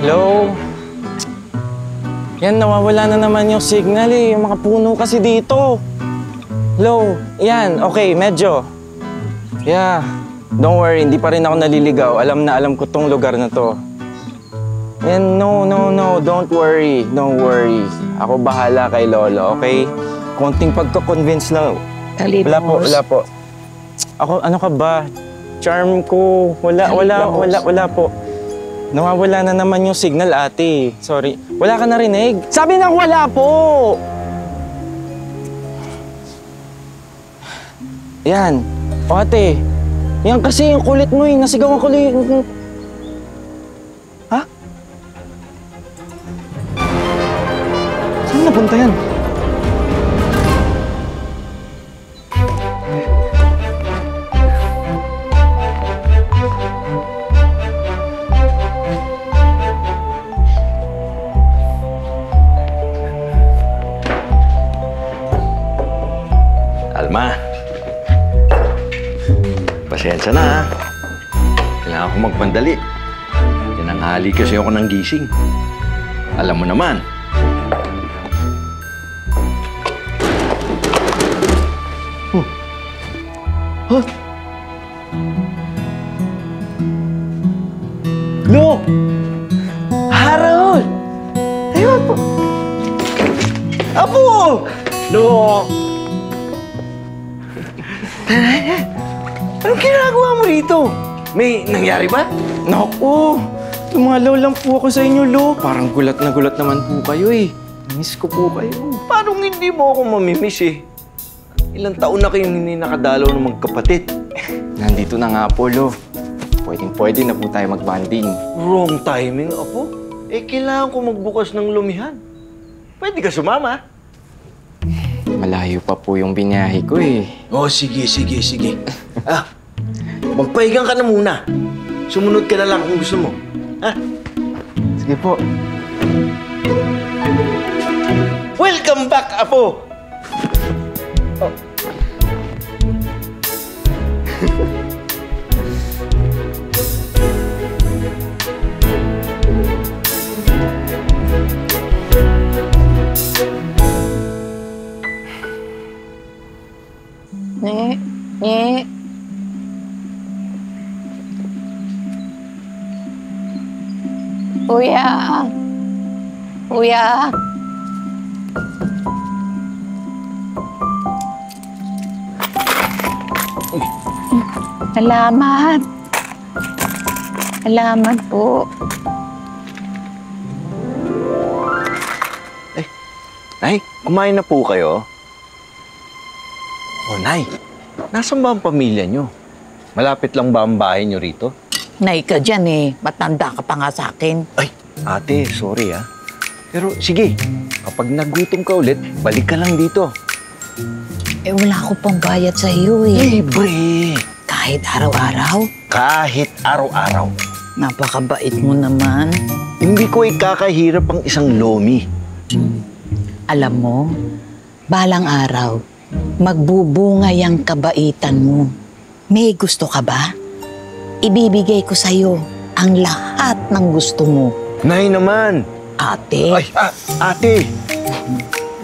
Hello? Yan, nawawala na naman yung signal eh. Yung mga puno kasi dito. Hello? Yan, okay, medyo. Yeah. Don't worry, hindi pa rin ako naliligaw. Alam na alam ko tong lugar na to. And no, don't worry. Don't worry. Ako bahala kay Lolo, okay? Konting pagka-convince lang. Wala po. Ako, ano ka ba? Charm ko. Wala po. Nawawala na naman yung signal, ate. Sorry. Wala ka narinig? Sabi nang wala po! Yan. O ate, yan kasi yung kulit mo eh. Nasigawan ko lang. Ha? Saan napunta yan? Alma, pasensya na ha. Kailangan ko magpandali. Tinanghali kasi ako ng gising. Alam mo naman. Lo! Harold! Ayun po! Apo! Lo! Anong ginagawa mo rito? May nangyari ba? Naku! Lumalaw lang po ako sa inyo, Lo. Parang gulat na gulat naman po kayo eh. Miss ko po kayo. Paano hindi mo ako mamimiss eh? Ilang taon na kayong hindi nakadalaw ng magkapatid. Nandito na nga po, Lo. Pwedeng-pwede na po tayo mag-bonding. Wrong timing, Apo. Eh, kailangan ko magbukas ng lumihan. Pwede ka sumama. Malayo pa po yung binyahe ko eh. Oh, sige. Magpahinga ka na muna. Sumunod ka na lang kung gusto mo. Ha? Sige po. Welcome back, Apo! Oh. Nye. Kuya. Salamat po. Nay, kumain na po kayo? Oh, Nay, nasaan ba ang pamilya nyo? Malapit lang ba ang bahay nyo rito? Nay ka dyan eh. Matanda ka pa nga sa akin. Ay, ate, sorry ah. Pero sige, kapag nagutom ka ulit, balik ka lang dito. Eh, wala ako pang bayad sa iyo eh. Libre! Kahit araw-araw? Kahit araw-araw. Napakabait mo naman. Hindi ko ikakahirap ang isang lomi. Alam mo, balang araw, magbubunga yung kabaitan mo. May gusto ka ba? Ibibigay ko sa'yo ang lahat ng gusto mo. Nay naman! Ate? Ay, ate!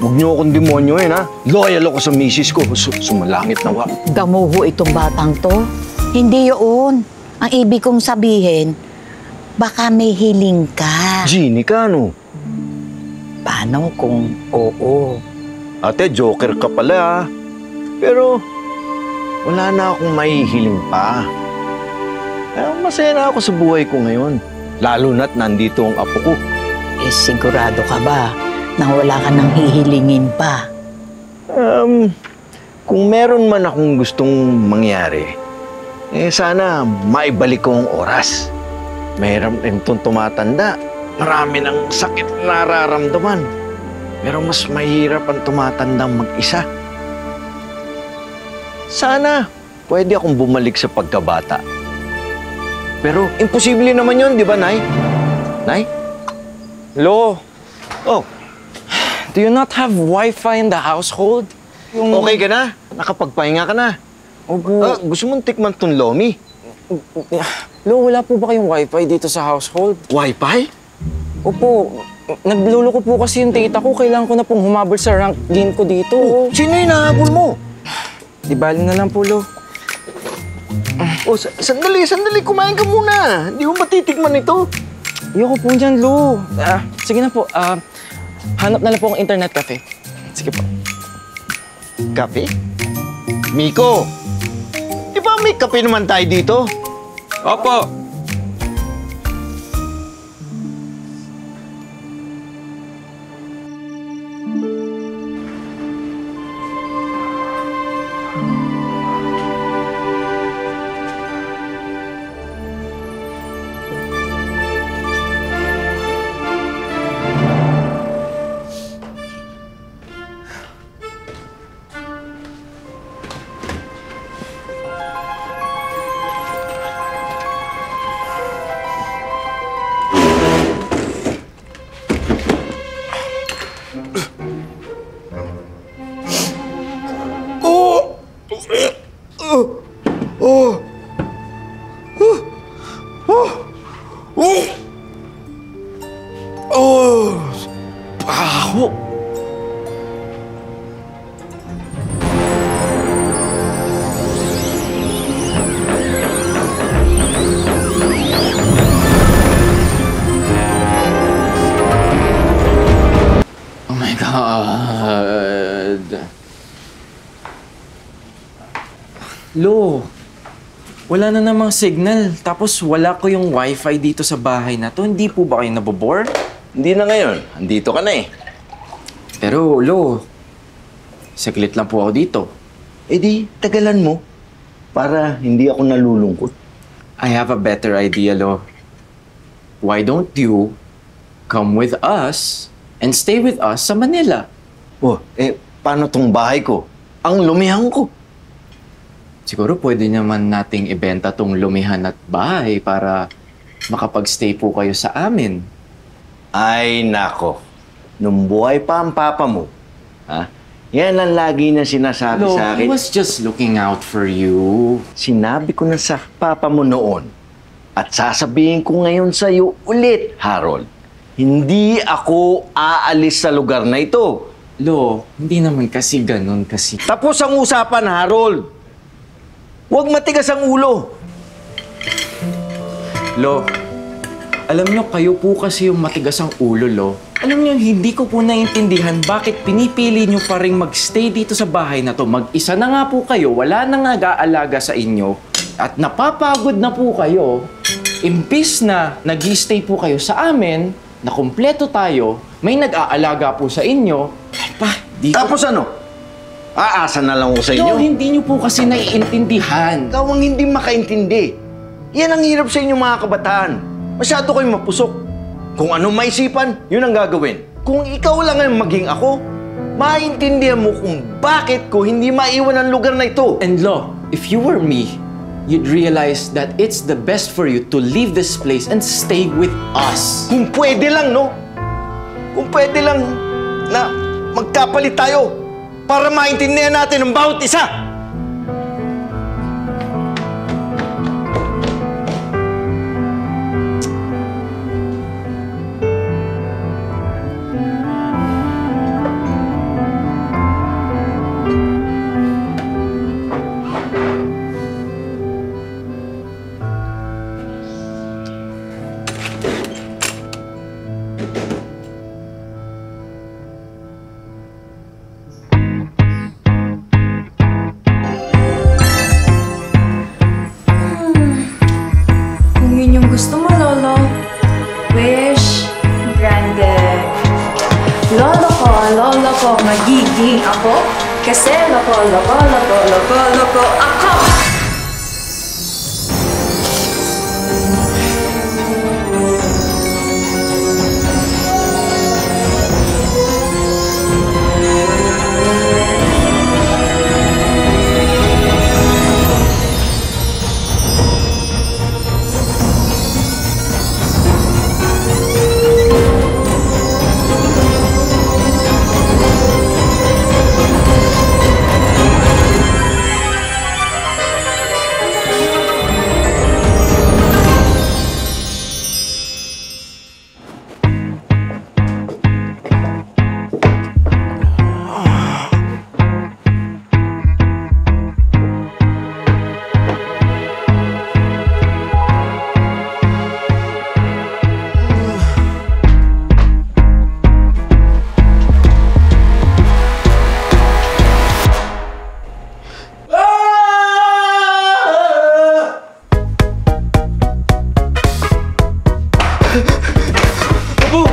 Huwag niyo akong demonyoin, ha? Loyal ako sa misis ko. Sumalangit na wa. Damuho itong batang to? Hindi yun. Ang ibig kong sabihin, baka may hiling ka. Genie ka, no? Paano kung oo? Ate, joker ka pala, ha? Pero, wala na akong mahihiling pa. Masaya na ako sa buhay ko ngayon. Lalo na't nandito ang apo ko. Eh, sigurado ka ba na wala ka nang hihilingin pa? Kung meron man akong gustong mangyari, sana maibalik ko ang oras. Mahirap rin itong tumatanda. Marami ng sakit na nararamdaman. Pero mas mahirap ang tumatandang mag-isa. Sana pwede akong bumalik sa pagkabata. Pero imposible naman yun, di ba, Nay? Nay? Lo, Oh, do you not have Wi-Fi in the household? okay ka na? Nakapagpahinga ka na? Opo. Gusto mong tikman tong lomi? Lo, wala po ba kayong Wi-Fi dito sa household? Wi-Fi? Opo, nagluloko po kasi yung data ko. Kailangan ko na pong humabol sa rank game ko dito. Sino yung nahabol mo? Di bali na lang po, Lo. Oh, sandali. Kumain ka muna. Hindi mo matitikman ito. Ayoko po dyan, Lo. Sige na po. Hanap na lang po ang internet cafe. Sige po. Kape? Miko! Di ba may kape naman tayo dito? Opo. Baho! Oh my God. Lo, wala na namang signal. Tapos wala ko yung wifi dito sa bahay na to. Hindi po ba kayo nabobore? Hindi na ngayon. Andito ka na eh. Pero, Lo, saglit lang po ako dito. Eh di, tagalan mo. Para hindi ako nalulungkot. I have a better idea, Lo. Why don't you come with us and stay with us sa Manila? Oh, paano tong bahay ko? Ang lumihan ko. Siguro pwede naman nating ibenta tong lumihan at bahay para makapag-stay po kayo sa amin. Ay, nako. Nung buhay pa ang papa mo, ha? Yan ang lagi na sinasabi Lo, sa I akin. was just looking out for you. Sinabi ko na sa papa mo noon. At sasabihin ko ngayon sa'yo ulit, Harold. Hindi ako aalis sa lugar na ito. Lo, hindi naman kasi ganun kasi. Tapos ang usapan, Harold. Huwag matigas ang ulo. Lo, alam nyo, kayo po kasi yung matigas ang ulo, Lo. Alam nyo, hindi ko po naiintindihan bakit pinipili nyo pa rin magstay dito sa bahay na to. Mag-isa na nga po kayo, wala nang nag-aalaga sa inyo, at napapagod na po kayo. Imbis na nag-stay po kayo sa amin, na kumpleto tayo, may nag-aalaga po sa inyo, ay pa, di ko... Tapos ano? Aasa na lang ako sa Lo, inyo. hindi nyo po kasi naiintindihan. Ikaw ang hindi makaintindi. Yan ang hirap sa inyo mga kabataan. Masyado kayong mapusok. Kung anong maisipan, yun ang gagawin. Kung ikaw lang ang maging ako, maintindihan mo kung bakit ko hindi maiwan ang lugar na ito. And Lo, if you were me, you'd realize that it's the best for you to leave this place and stay with us. Kung pwede lang, no? Kung pwede lang na magkapalit tayo para maintindihan natin ang bawat isa. Kung yun yung gusto mo, Lolo, wish granted. Lolo ko, magiging ako. Kasi loko ako! Apo!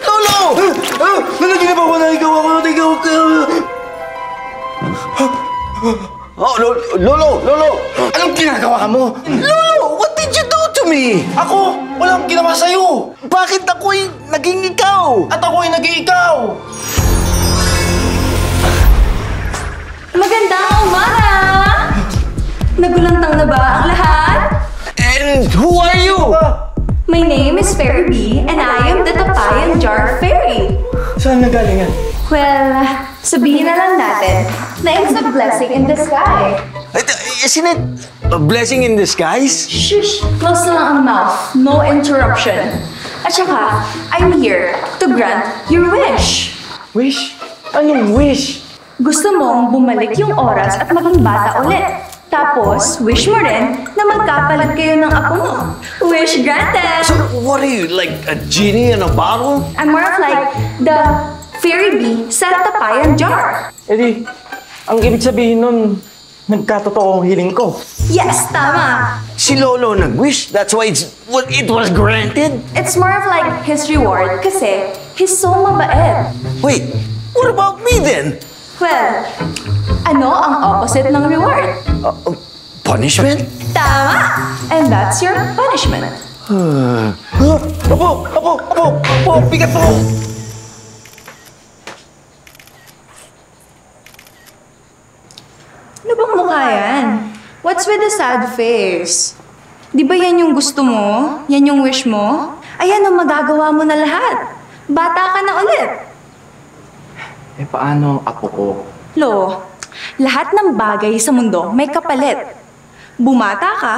Lolo! Ano ginawa ko? Naligaw ako! Oh, Lolo! Anong ginagawa mo? Lolo, what did you do to me? Ako! Walang ginawa sa'yo! Bakit ako'y naging ikaw? At ako'y naging ikaw! Magandang umaga! Nagulantang na ba ang lahat? And who are you? My name is Fairy Bee and I am the Tapayan Jar Fairy. Saan nagaling yan? Well, sabihin na lang natin na it's a blessing in disguise. Isn't it a blessing in disguise? Shush! Close na lang ang mouth. No interruption. At saka, I'm here to grant your wish. Wish? Anong wish? Gusto mong bumalik yung oras at maging bata ulit. Tapos, wish mo rin na magkapalit kayo ng apo mo. Wish granted! So, what are you, like a genie in a bottle? I'm more of like the Fairy Bee sa Tapayan Jar. Eh ang ibig sabihin nun, nagkatotoo ang hiling ko. Yes, tama! Si Lolo nag-wish, that's why it was granted? It's more of like his reward kasi he's so mabait. Wait, what about me then? Well, ano ang opposite ng reward? Punishment? Tama! And that's your punishment. Apo, bigat mo! Ano bang mukha yan? What's with the sad face? Di ba yan yung gusto mo? Yan yung wish mo? Ayan ang magagawa mo na lahat. Bata ka na ulit. Eh paano ang apo ko? Lo, lahat ng bagay sa mundo may kapalit. Bumata ka,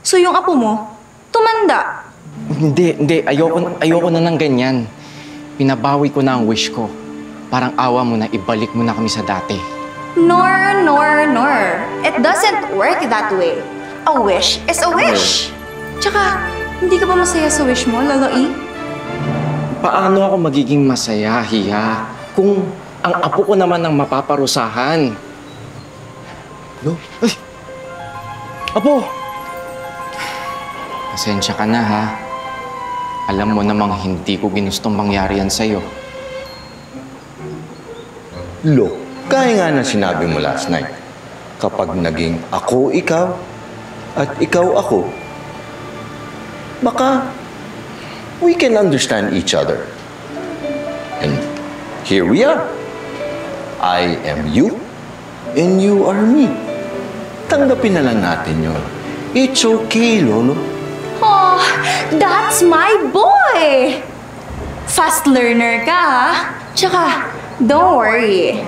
so yung apo mo, tumanda. Hindi. Ayoko na ng ganyan. Pinabawi ko na ang wish ko. Parang awa mo na ibalik mo na kami sa dati. Nor. It doesn't work that way. A wish is a wish. Tsaka, hindi ka ba masaya sa wish mo, Lolo E? Paano ako magiging masaya, Hiya? Kung ang apo ko naman ang mapaparusahan. No? Ay! Apo! Pasensya ka na, ha? Alam mo namang hindi ko ginustong mangyari yan sa'yo. Lo, kaya nga na sinabi mo last night, kapag naging ako ikaw at ikaw ako, baka we can understand each other. And here we are. I am you, and you are me. Tanggapin na lang natin yun. It's okay, Lolo. Oh, that's my boy! Fast learner ka, ha? Tsaka, don't worry.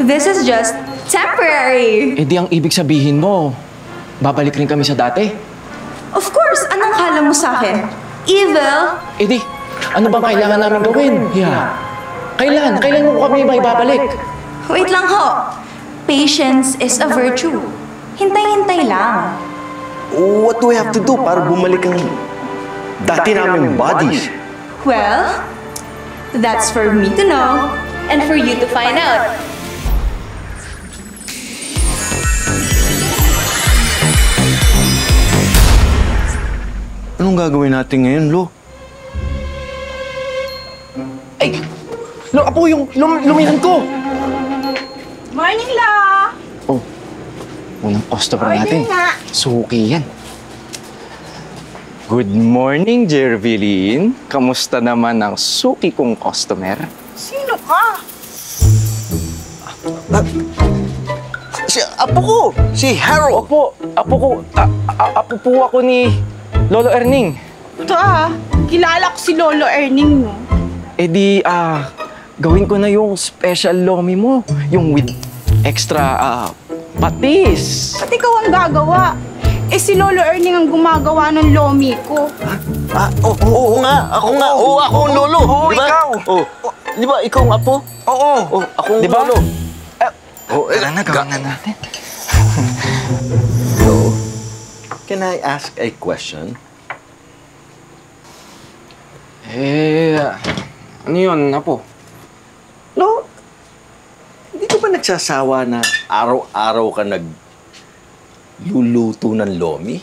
This is just temporary. Eh di ang ibig sabihin mo, babalik rin kami sa dati? Of course, anong kala mo sa akin? Evil? Eh di, ano bang kailangan namin gawin? Hiya. Kailan mo kami may babalik? Wait lang ho. Patience is a virtue. Hintay-hintay lang. What do we have to do para bumalik ang dati naming bodies? Well, that's for me to know and for you to find out. Anong gagawin natin ngayon, Lo? Ay! Apo yung lumihan ko! Morning, La! Oh, unang customer natin. Suki yan. Good morning, Jervilyn. Kamusta naman ang suki kong customer? Sino ka? Si apo ko! Si Harold! Apo po ako ni Lolo Erning. Ito kilala ko si Lolo Erning mo. Eh di, gawin ko na yung special lomi mo. Yung with extra, patis. Ba't ikaw ang gagawa? Eh si Lolo Erning ang gumagawa ng lomi ko. Oo nga! Ako nga! Oo, ako ang lolo! Oo, Di ba? ikaw. Oo. Di ba, ikaw ang apo? Oo. Oo, ako ang Di ba? lolo. Tara na, gawin na natin. So, can I ask a question? Ano yun, Apo? Lo, hindi ka ba nagsasawa na araw-araw ka nagluluto ng lomi?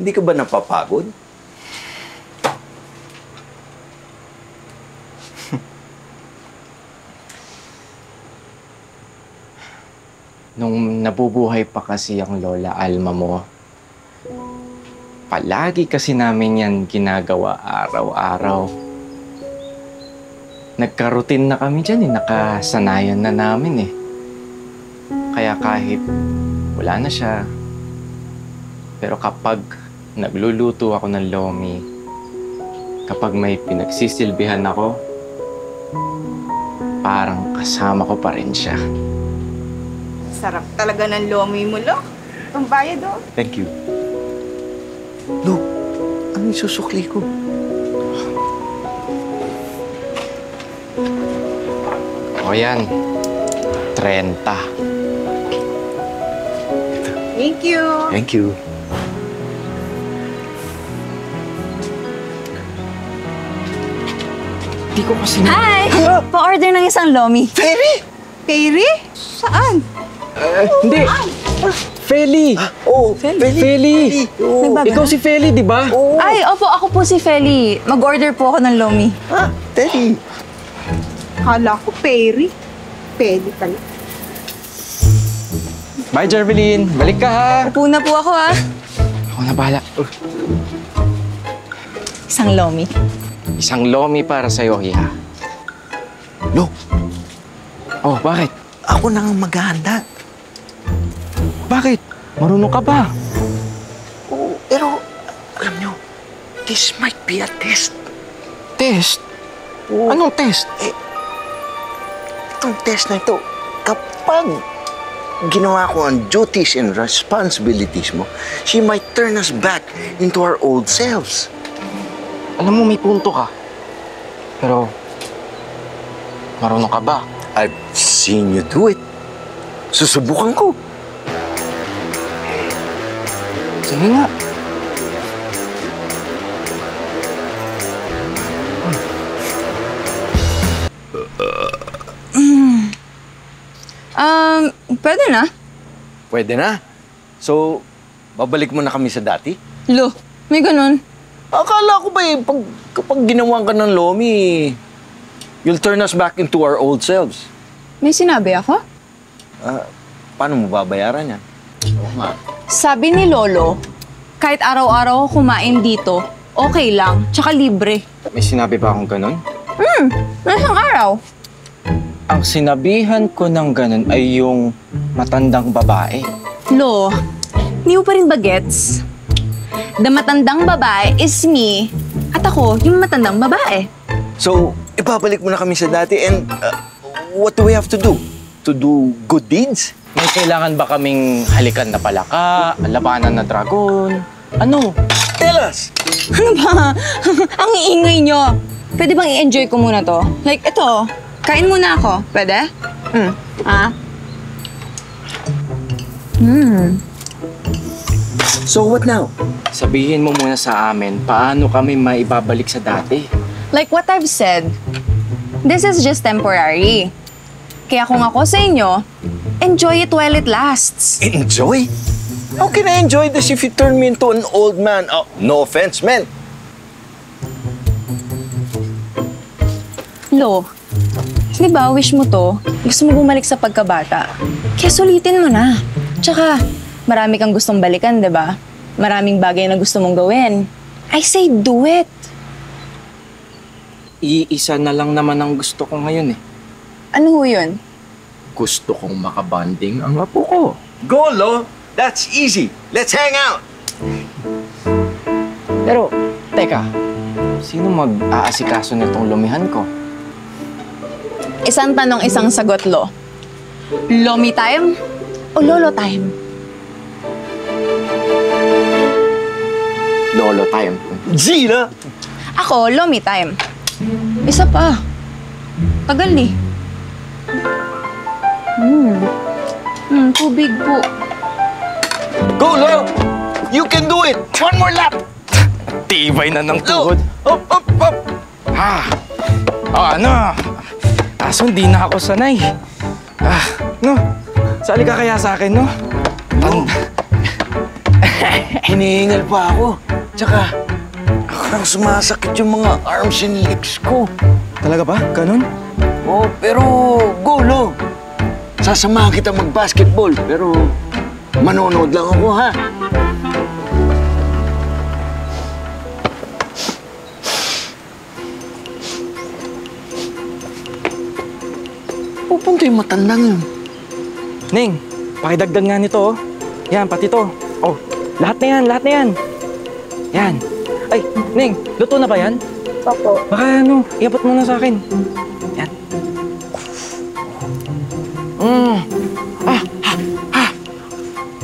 Hindi ka ba napapagod? Nung nabubuhay pa kasi ang Lola Alma mo, palagi kasi namin yan ginagawa araw-araw. Nagkaroutine na kami dyan eh, nakasanayan na namin eh. Kaya kahit wala na siya, pero kapag nagluluto ako ng lomi, kapag may pinagsisilbihan ako, parang kasama ko pa rin siya. Sarap talaga ng lomi mo, Lo. Itong bayad, oh. Thank you. Lo, ano yung susukli ko? O yan, 30. Thank you. Thank you. Di ko kasi... Hi! Pa-order ng isang lomi. Fairy! Kayri? Saan? Hindi! Feli! Oh, Feli! Ikaw si Feli, di ba? Ay, opo, ako po si Feli. Mag-order po ako ng lomi. Ah, Teddy. Kala ko Perry. Pwede pala. Bye, Jerveline. Balik ka, ha? Upo na po ako, ha? Ako na bahala. Isang lomi. Isang lomi para sa'yo, Hiha. Lo, Oh, bakit? ako na ang maghahanda. Bakit? Marunong ka ba? Oo, pero alam nyo, this might be a test. Test? Oo. Anong test? Itong test na ito, kapag ginawa ko ang duties and responsibilities mo, she might turn us back into our old selves. Alam mo, may punto ka. Pero, marunong ka ba? I've seen you do it. Susubukan ko. Sige nga. Pwede na. Pwede na. So, babalik mo na kami sa dati? Lo, may ganun. Akala ko ba kapag ginawa ka ng lomi, you'll turn us back into our old selves. May sinabi ako? Paano mo babayaran yan? Sabi ni Lolo, kahit araw-araw ako kumain dito, okay lang, tsaka libre. May sinabi ba akong ganun? Nasang araw? Ang sinabihan ko ng ganun ay yung matandang babae. Lo, hindi mo pa rin ba gets? The matandang babae is me, at ako yung matandang babae. So, ibabalik mo na kami sa dati and what do we have to do? To do good deeds? May kailangan ba kaming halikan na palaka, labanan na dragon? Ano? Tell us! Ano ba? Ang iingay nyo. Pwede bang i-enjoy ko muna to? Like, ito. Kain muna ako. Pwede? So, what now? Sabihin mo muna sa amin, paano kami maibabalik sa dati? Like what I've said, this is just temporary. Kaya kung ako sa inyo, enjoy it while it lasts. Enjoy? How can I enjoy this if you turn me into an old man? Oh, no offense, man. Lo, di ba wish mo to? Gusto mo bumalik sa pagkabata. Kaya sulitin mo na. Tsaka, marami kang gustong balikan, di ba? Maraming bagay na gusto mong gawin. I say do it. Iisa na lang naman ang gusto ko ngayon eh. Ano ho yun? Gusto kong makabanding ang apo ko. Go, Lo. That's easy. Let's hang out. Pero, teka, sino mag-aasikaso nitong lumihan ko? Isang tanong, isang sagot, Lo. Lomi time o lolo time? Lolo time. Gina! Ako, lomi time. Isa pa. Tagal eh. Tubig po. Go, Lo! You can do it! One more lap! Tibay na ng tuhod. Up, up, up! Ha! Ano? Kaso hindi na ako sanay. No? Sali ka kaya sa akin, no? Hinihingal pa ako. Tsaka, parang sumasakit yung mga arms and legs ko. Talaga ba? Ganun? Oh, pero go, Lo. Sasamahan kita mag-basketball, pero manonood lang ako, ha? Pupunta yung matandang yun. Ning, pakidagdag nga nito, oh. Yan, pati to. Oh, lahat na yan, lahat na yan. Yan. Ay, Ning, luto na ba yan? Opo. Baka ano, iabot mo na sa akin. Yan.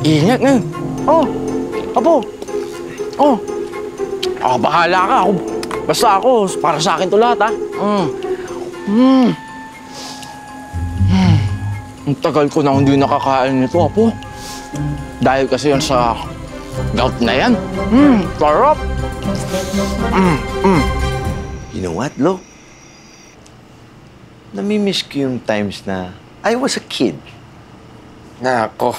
Ingat na. Oh, apo. Oh. Bahala ka. Basta ako, para sa akin to lahat, ha? Ang tagal ko na hindi nakakain nito, apo. Dahil kasi yan sa gout na yan. Sarap. You know what, Lo? Namimiss ko yung times na I was a kid. Nako,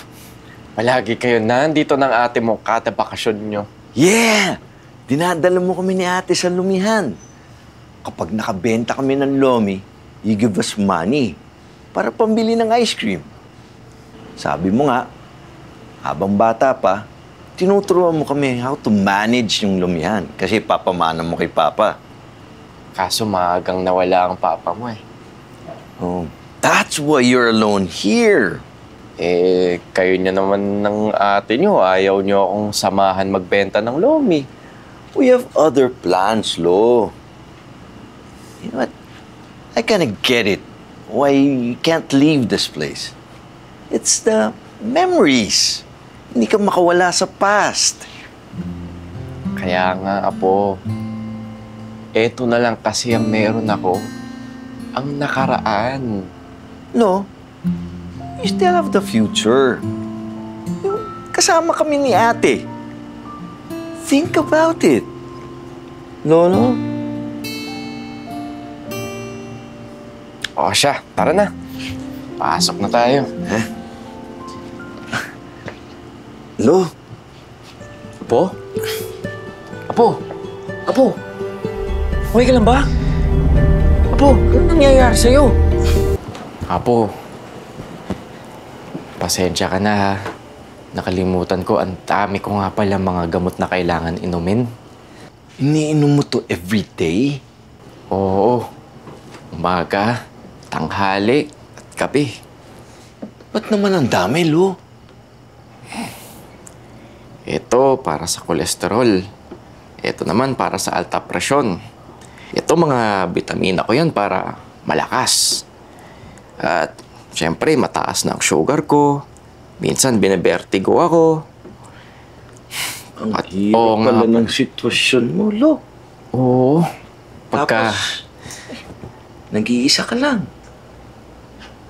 palagi kayo nandito ng ate mo kada bakasyon nyo. Yeah! Dinadala mo kami ni ate sa lumihan. Kapag nakabenta kami ng lomi, you give us money para pambili ng ice cream. Sabi mo nga, habang bata pa, tinuturuan mo kami how to manage yung lumihan kasi papamana mo kay Papa. Kaso maagang nawala ang papa mo eh. Oh, that's why you're alone here. Kayo niya naman ng ate nyo, ayaw nyo akong samahan magbenta ng lomi. We have other plans, Lo. You know what? I kinda get it. Why you can't leave this place. It's the memories. Hindi ka makawala sa past. Kaya nga, apo, eto na lang kasi ang meron ako, ang nakaraan. No, you still have the future. Yung kasama kami ni ate. Think about it. Lolo? O siya, tara na. Pasok na tayo. Lo? Apo? Apo? Apo? Okay ka lang ba? Apo, ano nangyayari sa'yo? Apo, pasensya ka na ha. Nakalimutan ko, ang dami ko nga pala mga gamot na kailangan inumin. Iniinom mo to every day? Oo, umaga, tanghali, at gabi. Ba't naman ang dami, Lo? Ito para sa kolesterol. Ito naman para sa alta presyon. Ito mga bitamina ko yan para malakas. At syempre, mataas na ang sugar ko. Minsan, binabertigo ako. Ang At hirap pala ng sitwasyon mo, Lo. Oo. Tapos, nag-iisa ka lang.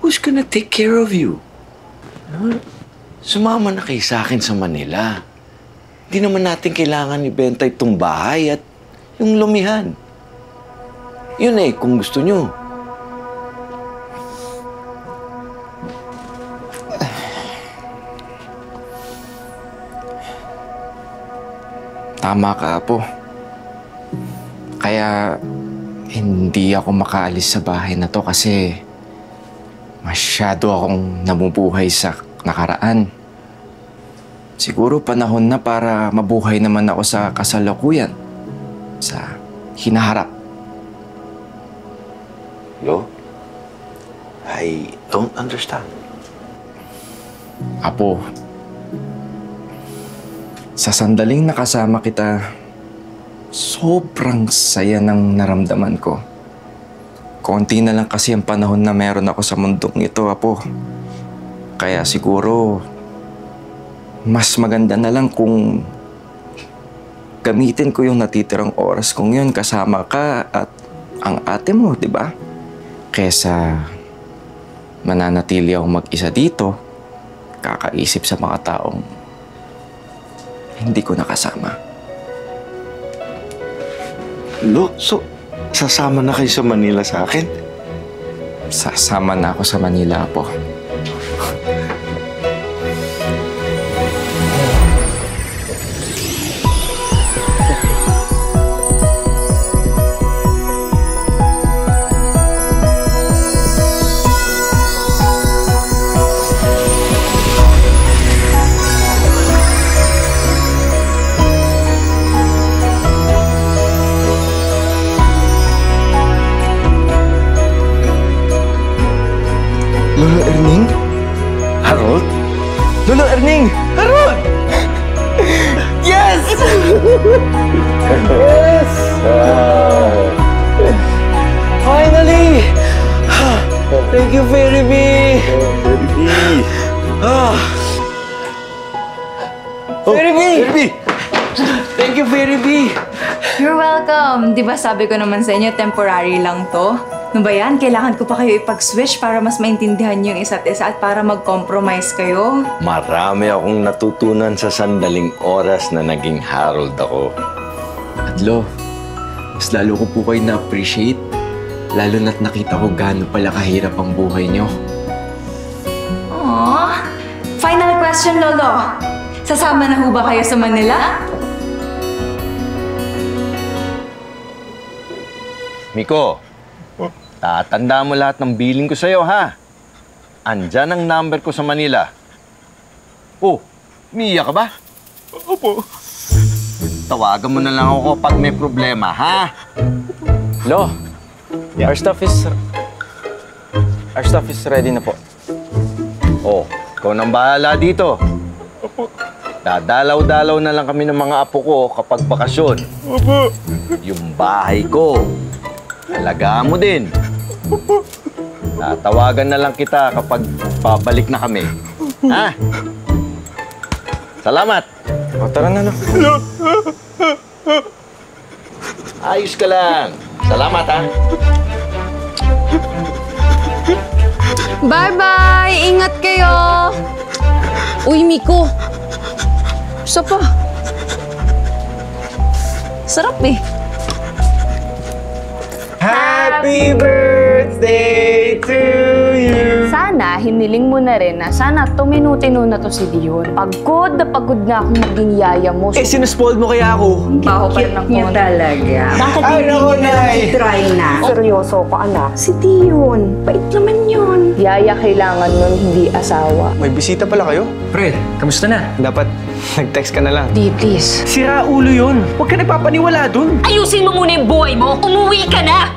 Who's gonna take care of you? Huh? Sumama na kayo sa akin sa Manila. Hindi naman natin kailangan ibenta itong bahay at yung lumihan. Yun kung gusto nyo. Tama ka, Apo. Kaya hindi ako makaalis sa bahay na to kasi masyado akong namubuhay sa nakaraan. Siguro panahon na para mabuhay naman ako sa kasalukuyan, sa hinaharap. Lo, I don't understand. Apo, sa sandaling nakasama kita, sobrang saya ng naramdaman ko. Konti na lang kasi ang panahon na meron ako sa mundong ito, Apo. Kaya siguro, mas maganda na lang kung gamitin ko yung natitirang oras kong yun kasama ka at ang ate mo, di ba? Kesa mananatili akong mag-isa dito, kakaisip sa mga taong hindi ko nakasama. Lo, so Sasama na kayo sa Manila sa akin? Sasama na ako sa Manila, Apo. Lolo Erning? Harold? Lolo Erning! Harold! Yes! Yes! Finally! Thank you, Fairy Bee! Fairy Bee! Thank you, Fairy Bee! You're welcome. Di ba sabi ko naman sa inyo, temporary lang to? Ano ba yan? Kailangan ko pa kayo ipag-switch para mas maintindihan yung isa't isa at para mag-compromise kayo. Marami akong natutunan sa sandaling oras na naging Harold ako. At Lo, mas lalo ko po kayo na-appreciate. Lalo na't nakita ko gaano pala kahirap ang buhay nyo. Aww. Final question, Lolo. Sasama na ho ba kayo sa Manila? Miko, tatanda mo lahat ng billing ko sa'yo, ha? Andyan ang number ko sa Manila. Oh, umiiyak ka ba? Opo. Tawagan mo na lang ako pag may problema, ha? Lo, our stuff is ready na po. Oh, ikaw nang bahala dito. Dadalaw-dalaw na lang kami ng mga apo ko kapag bakasyon. Opo. Yung bahay ko, alagaan mo din. Tatawagan na lang kita kapag babalik na kami. Ha? Salamat. O, tara na, Lo. Ayos ka lang. Salamat, ha? Bye-bye! Ingat kayo! Uy, Miko! Isa pa. Sarap eh. Happy birthday to you! Sana, hiniling mo na rin na sana tuminutino na to si Dion. Pagod na pagod nga akong maging yaya mo. Eh, sinuspoiled mo kaya ako? Baho pa rin ng konti. talaga. Bakit Ay, naku, Nay! try na? Seryoso ko, anak. Si Dion. Bait naman yun. Yaya kailangan nun, hindi asawa. May bisita pala kayo? Pre, kamusta na? Dapat nag-text ka na lang. Di, please. Sira ulo yun. Huwag ka nagpapaniwala dun. Ayusin mo muna yung buhay mo. Umuwi ka na!